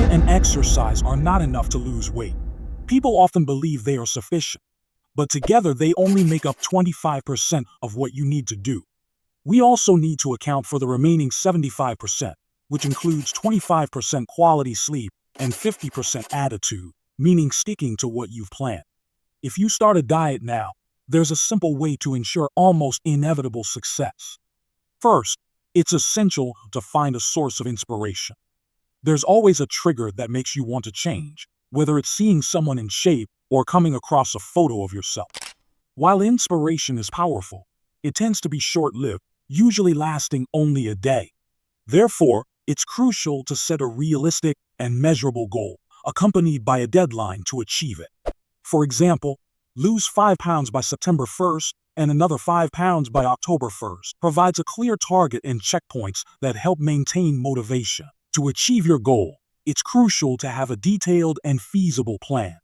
and exercise are not enough to lose weight. People often believe they are sufficient, but together they only make up 25% of what you need to do. We also need to account for the remaining 75%, which includes 25% quality sleep and 50% attitude, meaning sticking to what you've planned. If you start a diet now, there's a simple way to ensure almost inevitable success. First, it's essential to find a source of inspiration. There's always a trigger that makes you want to change, whether it's seeing someone in shape or coming across a photo of yourself. While inspiration is powerful, it tends to be short-lived, usually lasting only a day. Therefore, it's crucial to set a realistic and measurable goal, accompanied by a deadline to achieve it. For example, lose 5 pounds by September 1st and another 5 pounds by October 1st provides a clear target and checkpoints that help maintain motivation. To achieve your goal, it's crucial to have a detailed and feasible plan.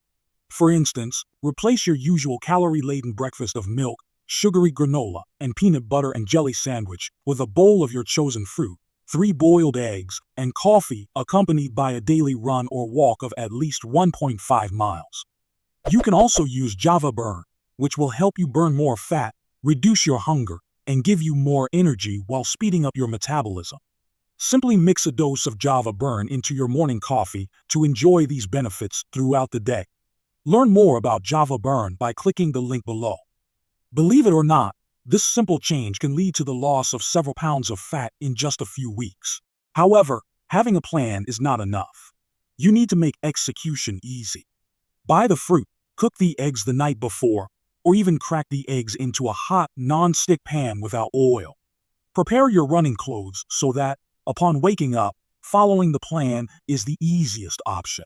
For instance, replace your usual calorie-laden breakfast of milk, sugary granola, and peanut butter and jelly sandwich with a bowl of your chosen fruit, 3 boiled eggs, and coffee accompanied by a daily run or walk of at least 1.5 miles. You can also use Java Burn, which will help you burn more fat, reduce your hunger, and give you more energy while speeding up your metabolism. Simply mix a dose of Java Burn into your morning coffee to enjoy these benefits throughout the day. Learn more about Java Burn by clicking the link below. Believe it or not, this simple change can lead to the loss of several pounds of fat in just a few weeks. However, having a plan is not enough. You need to make execution easy. Buy the fruit, cook the eggs the night before, or even crack the eggs into a hot, non-stick pan without oil. Prepare your running clothes so that, upon waking up, following the plan is the easiest option.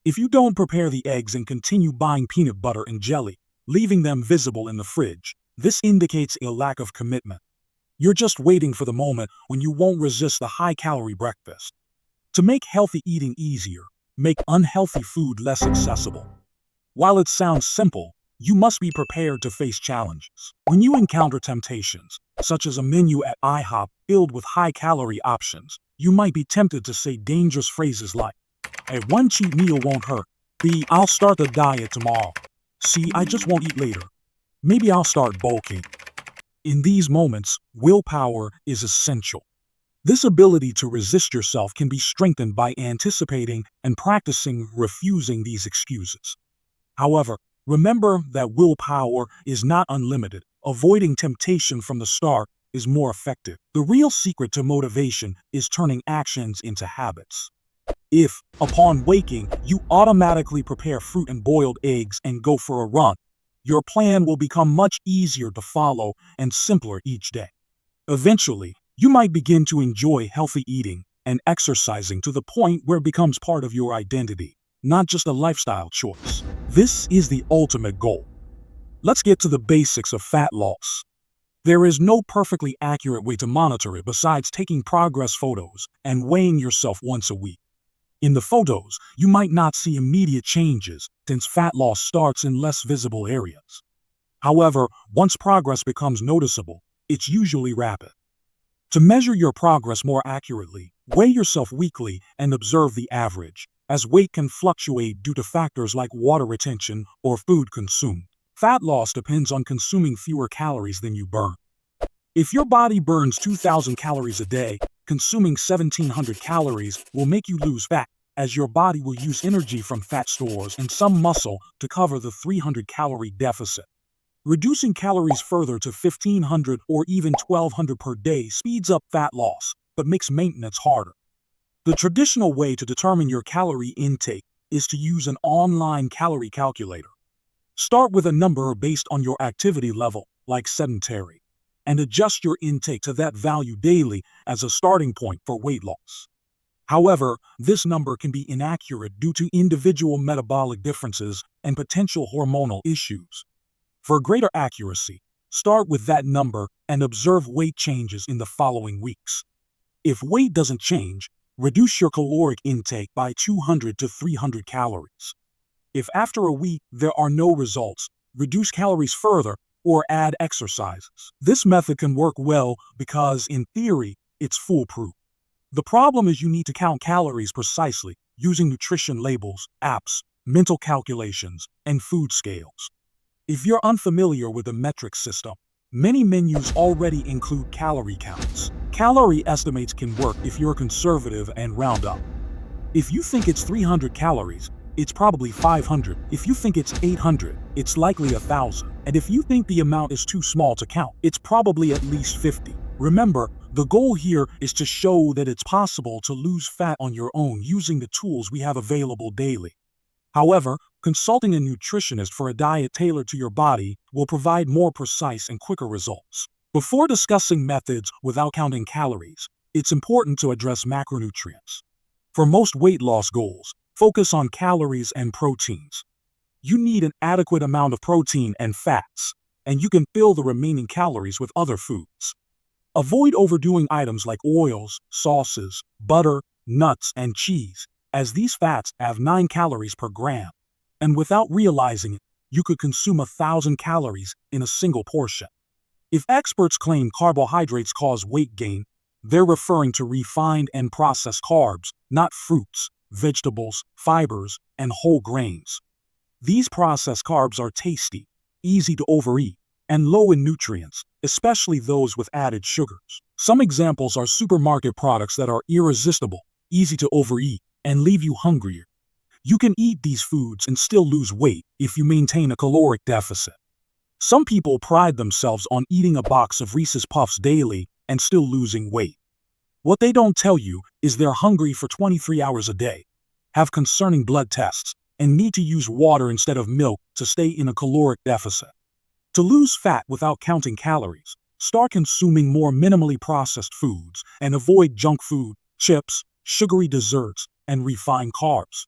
If you don't prepare the eggs and continue buying peanut butter and jelly, leaving them visible in the fridge, this indicates a lack of commitment. You're just waiting for the moment when you won't resist the high-calorie breakfast. To make healthy eating easier, make unhealthy food less accessible. While it sounds simple, you must be prepared to face challenges. When you encounter temptations, such as a menu at IHOP filled with high-calorie options, you might be tempted to say dangerous phrases like, "Hey, one cheat meal won't hurt. B, I'll start the diet tomorrow. C, I just won't eat later. Maybe I'll start bulking." In these moments, willpower is essential. This ability to resist yourself can be strengthened by anticipating and practicing refusing these excuses. However, remember that willpower is not unlimited. Avoiding temptation from the start is more effective. The real secret to motivation is turning actions into habits. If, upon waking, you automatically prepare fruit and boiled eggs and go for a run, your plan will become much easier to follow and simpler each day. Eventually, you might begin to enjoy healthy eating and exercising to the point where it becomes part of your identity, not just a lifestyle choice. This is the ultimate goal. Let's get to the basics of fat loss. There is no perfectly accurate way to monitor it besides taking progress photos and weighing yourself once a week. In the photos, you might not see immediate changes since fat loss starts in less visible areas. However, once progress becomes noticeable, it's usually rapid. To measure your progress more accurately, weigh yourself weekly and observe the average, as weight can fluctuate due to factors like water retention or food consumed. Fat loss depends on consuming fewer calories than you burn. If your body burns 2,000 calories a day, consuming 1,700 calories will make you lose fat, as your body will use energy from fat stores and some muscle to cover the 300-calorie deficit. Reducing calories further to 1,500 or even 1,200 per day speeds up fat loss, but makes maintenance harder. The traditional way to determine your calorie intake is to use an online calorie calculator. Start with a number based on your activity level, like sedentary, and adjust your intake to that value daily as a starting point for weight loss. However, this number can be inaccurate due to individual metabolic differences and potential hormonal issues. For greater accuracy, start with that number and observe weight changes in the following weeks. If weight doesn't change, reduce your caloric intake by 200 to 300 calories. If after a week there are no results, reduce calories further or add exercises. This method can work well because, in theory, it's foolproof. The problem is you need to count calories precisely. using nutrition labels, apps, mental calculations, and food scales. If you're unfamiliar with the metric system, many menus already include calorie counts. Calorie estimates can work if you're conservative and round up. If you think it's 300 calories, it's probably 500. If you think it's 800, it's likely 1,000. And if you think the amount is too small to count, it's probably at least 50. Remember, the goal here is to show that it's possible to lose fat on your own using the tools we have available daily. However, consulting a nutritionist for a diet tailored to your body will provide more precise and quicker results. Before discussing methods without counting calories, it's important to address macronutrients. For most weight loss goals, focus on calories and proteins. You need an adequate amount of protein and fats, and you can fill the remaining calories with other foods. Avoid overdoing items like oils, sauces, butter, nuts, and cheese, as these fats have 9 calories per gram. And without realizing it, you could consume 1,000 calories in a single portion. If experts claim carbohydrates cause weight gain, they're referring to refined and processed carbs, not fruits, vegetables, fibers, and whole grains. These processed carbs are tasty, easy to overeat, and low in nutrients, especially those with added sugars. Some examples are supermarket products that are irresistible, easy to overeat, and leave you hungrier. You can eat these foods and still lose weight if you maintain a caloric deficit. Some people pride themselves on eating a box of Reese's Puffs daily and still losing weight. What they don't tell you is they're hungry for 23 hours a day, have concerning blood tests, and need to use water instead of milk to stay in a caloric deficit. To lose fat without counting calories, start consuming more minimally processed foods and avoid junk food, chips, sugary desserts, and refined carbs.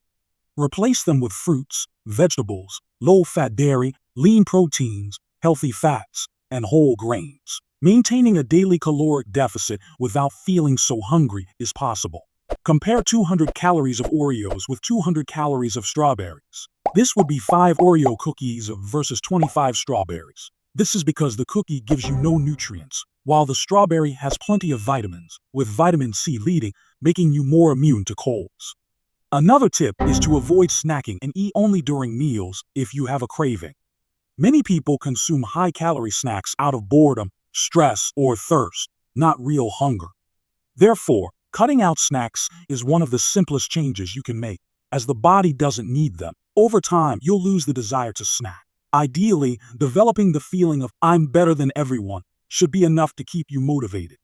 Replace them with fruits, vegetables, low-fat dairy, lean proteins, healthy fats, and whole grains. Maintaining a daily caloric deficit without feeling so hungry is possible. Compare 200 calories of Oreos with 200 calories of strawberries. This would be 5 Oreo cookies versus 25 strawberries. This is because the cookie gives you no nutrients, while the strawberry has plenty of vitamins, with vitamin C leading, making you more immune to colds. Another tip is to avoid snacking and eat only during meals if you have a craving. Many people consume high-calorie snacks out of boredom, stress, or thirst, not real hunger. Therefore, cutting out snacks is one of the simplest changes you can make, as the body doesn't need them. Over time, you'll lose the desire to snack. Ideally, developing the feeling of "I'm better than everyone" should be enough to keep you motivated.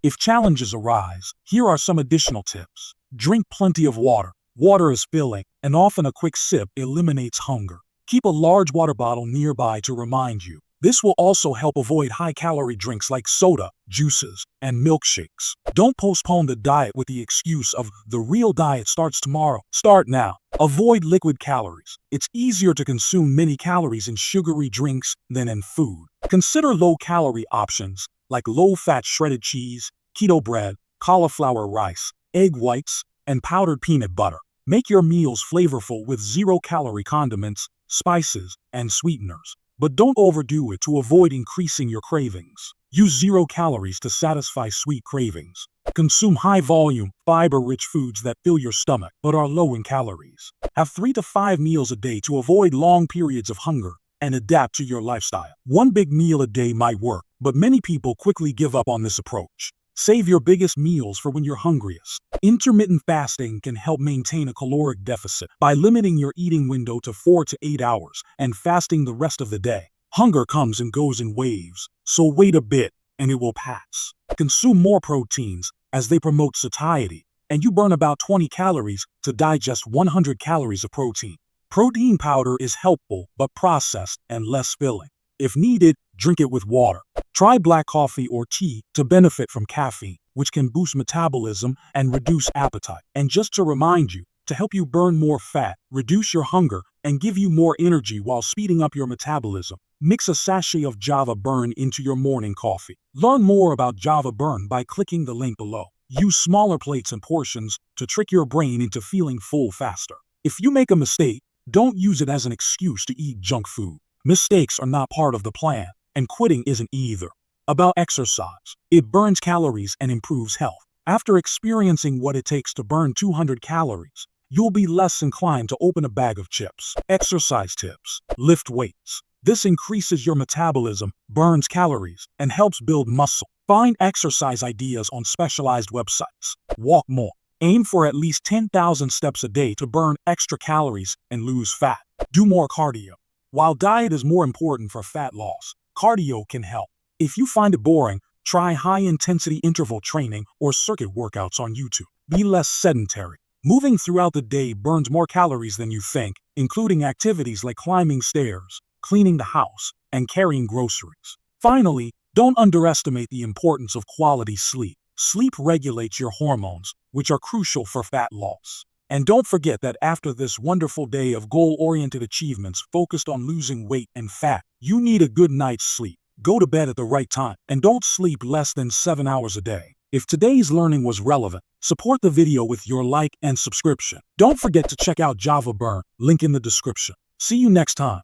If challenges arise, here are some additional tips. Drink plenty of water. Water is filling, and often a quick sip eliminates hunger. Keep a large water bottle nearby to remind you. This will also help avoid high-calorie drinks like soda, juices, and milkshakes. Don't postpone the diet with the excuse of "the real diet starts tomorrow." Start now. Avoid liquid calories. It's easier to consume many calories in sugary drinks than in food. Consider low-calorie options like low-fat shredded cheese, keto bread, cauliflower rice, egg whites, and powdered peanut butter. Make your meals flavorful with zero-calorie condiments, spices, and sweeteners. But don't overdo it to avoid increasing your cravings. Use 0 calories to satisfy sweet cravings. Consume high-volume, fiber-rich foods that fill your stomach but are low in calories. Have 3 to 5 meals a day to avoid long periods of hunger and adapt to your lifestyle. One big meal a day might work, but many people quickly give up on this approach. Save your biggest meals for when you're hungriest. Intermittent fasting can help maintain a caloric deficit by limiting your eating window to 4 to 8 hours and fasting the rest of the day. Hunger comes and goes in waves, so wait a bit and it will pass. Consume more proteins as they promote satiety, and you burn about 20 calories to digest 100 calories of protein. Protein powder is helpful but processed and less filling. If needed, drink it with water. Try black coffee or tea to benefit from caffeine, which can boost metabolism and reduce appetite. And just to remind you, to help you burn more fat, reduce your hunger, and give you more energy while speeding up your metabolism, mix a sachet of Java Burn into your morning coffee. Learn more about Java Burn by clicking the link below. Use smaller plates and portions to trick your brain into feeling full faster. If you make a mistake, don't use it as an excuse to eat junk food. Mistakes are not part of the plan, and quitting isn't either. About exercise, it burns calories and improves health. After experiencing what it takes to burn 200 calories, you'll be less inclined to open a bag of chips. Exercise tips. Lift weights. This increases your metabolism, burns calories, and helps build muscle. Find exercise ideas on specialized websites. Walk more. Aim for at least 10,000 steps a day to burn extra calories and lose fat. Do more cardio. While diet is more important for fat loss, cardio can help. If you find it boring, try high-intensity interval training or circuit workouts on YouTube. Be less sedentary. Moving throughout the day burns more calories than you think, including activities like climbing stairs, cleaning the house, and carrying groceries. Finally, don't underestimate the importance of quality sleep. Sleep regulates your hormones, which are crucial for fat loss. And don't forget that after this wonderful day of goal-oriented achievements focused on losing weight and fat, you need a good night's sleep. Go to bed at the right time, and don't sleep less than 7 hours a day. If today's learning was relevant, support the video with your like and subscription. Don't forget to check out Java Burn, link in the description. See you next time.